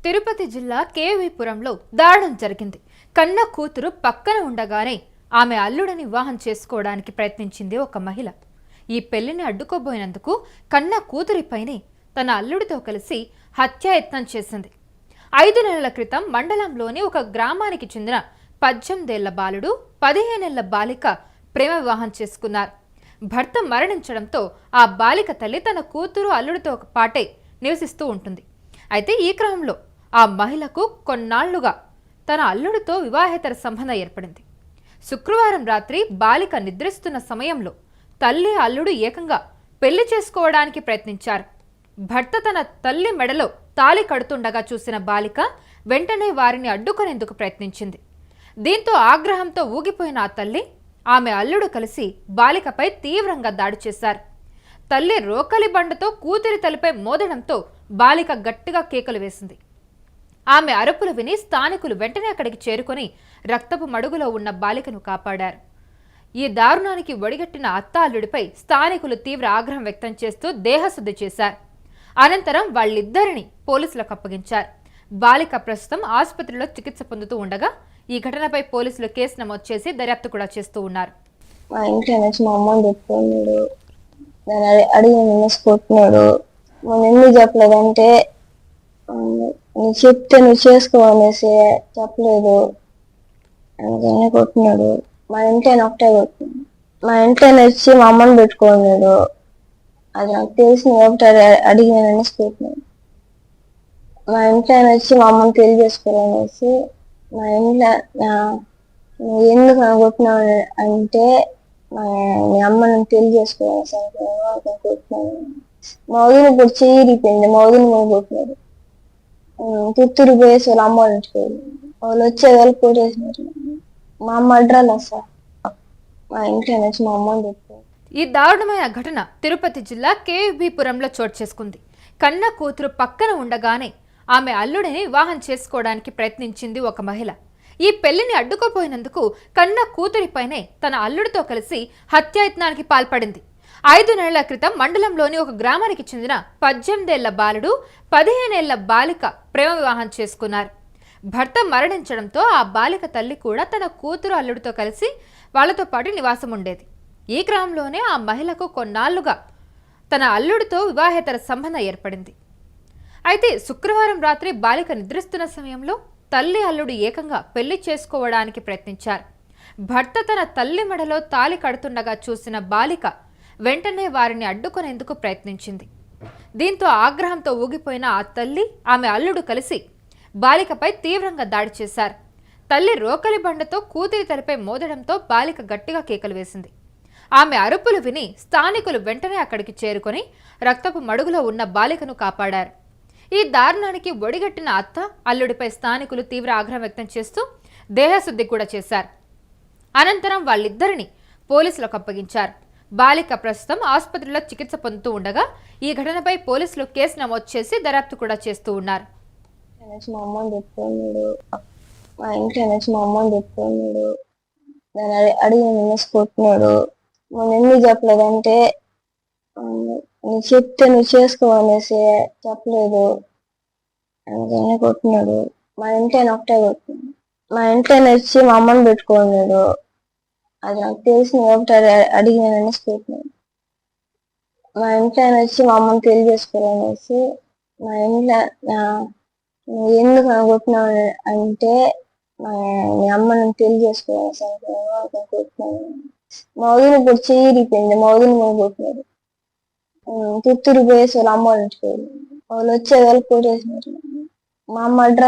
తిరుపతి జిల్లా కేవీపురంలో దారుణం జరిగింది. కన్న కూతురు పక్కన ఉండగానే ఆమె అల్లుడిని వివాహం చేసుకోవడానికి ప్రయత్నించింది ఒక మహిళ. ఈ పెళ్లిని అడ్డుకోబోయినందుకు కన్న కూతురిపైనే తన అల్లుడితో కలిసి హత్యాయత్నం చేసింది. 5 నెలల క్రితం మండలంలోని ఒక గ్రామానికి చెందిన 18 ఏళ్ల బాలుడు 15 ఏళ్ల బాలిక ప్రేమ వివాహం చేసుకున్నారు. భర్త మరణించడంతో ఆ బాలిక తల్లి తన కూతురు అల్లుడితో పాటే నివసిస్తూ ఉంటుంది. అయితే ఈ క్రమంలో ఆ మహిళకు కొన్నాళ్లుగా తన అల్లుడితో వివాహేతర సంబంధం ఏర్పడింది. శుక్రవారం రాత్రి బాలిక నిద్రిస్తున్న సమయంలో తల్లి అల్లుడు ఏకంగా పెళ్లి చేసుకోవడానికి ప్రయత్నించారు. భర్త తన తల్లి మెడలో తాళి కడుతుండగా చూసిన బాలిక వెంటనే వారిని అడ్డుకునేందుకు ప్రయత్నించింది. దీంతో ఆగ్రహంతో ఊగిపోయిన ఆ తల్లి, ఆమె అల్లుడు కలిసి బాలికపై తీవ్రంగా దాడి చేశారు. తల్లి రోకలి బండతో కూతురి తలపై మోదడంతో బాలిక గట్టిగా కేకలు వేసింది. ఆమె అరుపులు విని స్థానికులు వెంటనే అక్కడికి చేరుకొని రక్తపు మడుగులో ఉన్న బాలికను కాపాడారు. ఈ దారుణానికి ఒడిగట్టిన అత్త అల్లుడిపై స్థానికులు తీవ్ర ఆగ్రహం వ్యక్తం చేస్తూ దేహశుద్ధి చేశారు. అనంతరం వాళ్ళిద్దరిని పోలీసులకు అప్పగించారు. బాలిక ప్రస్తుతం ఆసుపత్రిలో చికిత్స పొందుతూ ఉండగా ఈ ఘటనపై పోలీసులు కేసు నమోదు చేసి దర్యాప్తు కూడా చేస్తూ ఉన్నారు. మా ఇంట్లో నుంచి మా అమ్మని చెప్పుకున్నాడు, నేను అడిగి నిన్నేసుకుంటున్నాడు. నేను ఎందుకు చెప్పలేదంటే నువ్వు చెప్తే నువ్వు చేసుకోవనేసి చెప్పలేదు, అందుకనే కొట్టినాడు. మా ఇంట్లో ఒకటే కొట్టినాడు. మా ఇంట్లో వచ్చి మా అమ్మని పెట్టుకున్నాడు. అది నాకు తెలిసి ఒకటి అడిగి నేను అనేసుకుంటున్నాడు. మా ఇంట్లో వచ్చి మా అమ్మని తెలియజేసుకోవాలనేసి మా ఇంట్లో నువ్వు ఎందుకు కొట్టినావు అంటే మీ అమ్మ నన్ను తెలియజేసుకోవాలి కొట్టినాను. మా వదిన ఇప్పుడు చేరిపోయింది, మా వదిన కూడా కొట్టినాడు. పుత్తూరు పోయేసి వాళ్ళ అమ్మ వాళ్ళ ఇంటికి వాళ్ళు వచ్చే వాళ్ళు కొట్టేసినారు. మా అమ్మ అడ్రాలు సార్ మా ఇంట్లో నుంచి మా అమ్మని చెప్పారు. ఈ దారుణమైన ఘటన తిరుపతి జిల్లా కేవీపురంలో చోటు చేసుకుంది. కన్న కూతురు పక్కన ఉండగానే ఆమె అల్లుడిని వివాహం చేసుకోవడానికి ప్రయత్నించింది ఒక మహిళ. ఈ పెళ్లిని అడ్డుకోపోయినందుకు కన్న కూతురిపైనే తన అల్లుడితో కలిసి హత్యాయత్నానికి పాల్పడింది. 5 నెలల క్రితం మండలంలోని ఒక గ్రామానికి చెందిన 18 ఏళ్ల బాలుడు 15 ఏళ్ల బాలిక ప్రేమ వివాహం చేసుకున్నారు. భర్త మరణించడంతో ఆ బాలిక తల్లి కూడా తన కూతురు అల్లుడితో కలిసి వాళ్లతో పాటు నివాసం ఉండేది. ఈ గ్రామంలోనే ఆ మహిళకు కొన్నాళ్లుగా తన అల్లుడితో వివాహేతర సంబంధం ఏర్పడింది. అయితే శుక్రవారం రాత్రి బాలిక నిద్రిస్తున్న సమయంలో తల్లి అల్లుడు ఏకంగా పెళ్లి చేసుకోవడానికి ప్రయత్నించారు. భర్త తన తల్లి మెడలో తాళి కడుతుండగా చూసిన బాలిక వెంటనే వారిని అడ్డుకునేందుకు ప్రయత్నించింది. దీంతో ఆగ్రహంతో ఊగిపోయిన ఆ తల్లి, ఆమె అల్లుడు కలిసి బాలికపై తీవ్రంగా దాడి చేశారు. తల్లి రోకలి బండతో కూతురి తలపై మోదడంతో బాలిక గట్టిగా కేకలు వేసింది. ఆమె అరుపులు విని స్థానికులు వెంటనే అక్కడికి చేరుకొని రక్తపు మడుగులో ఉన్న బాలికను కాపాడారు. ఈ దారుణానికి ఒడిగట్టిన అత్త అల్లుడిపై స్థానికులు తీవ్ర ఆగ్రహం వ్యక్తం చేస్తూ దేహశుద్ధి కూడా చేశారు. అనంతరం వాళ్ళిద్దరిని పోలీసులకు అప్పగించారు. బాలిక ప్రస్తుతం ఆసుపత్రిలో చికిత్స పొందుతూ ఉండగా ఈ ఘటనపై పోలీసులు కేసు నమోదు చేసి దర్యాప్తు కూడా చేస్తూ ఉన్నారు. మా అమ్మని చెప్పుకున్నాడు, మా ఇంట్లో నుంచి మా అమ్మని చెప్పుకున్నాడు, నేను అడిగి నిన్నేసుకుంటున్నాడు. నేను ఎందుకు చెప్పలేదంటే నువ్వు చెప్తే నువ్వు చేసుకోవనేసి చెప్పలేదు, అందుకనే కొట్టినాడు. మా ఇంట్లో ఒకటే కొట్టినాడు. మా ఇంట్లో వచ్చి మా అమ్మని పెట్టుకున్నాడు. అది నాకు తెలిసి ఒకటి అడిగి నేను అనేసుకుంటున్నాడు. మా ఇంట్లో వచ్చి మా అమ్మని తెలియజేసుకోవాలనేసి మా ఇంట్లో నువ్వు ఎందుకు కొట్టినావు అంటే మీ అమ్మ నన్ను తెలియజేసుకోవాలి కొట్టినాను. మా వదిన ఇప్పుడు చేరిపోయింది, మా వదిన కూడా కొట్టినాడు. పుత్తూరు పోయేసి వాళ్ళ అమ్మ వాళ్ళ ఇంటికి వాళ్ళు వచ్చే వాళ్ళు కొట్టేసినారు. మా అమ్మ అడ్రా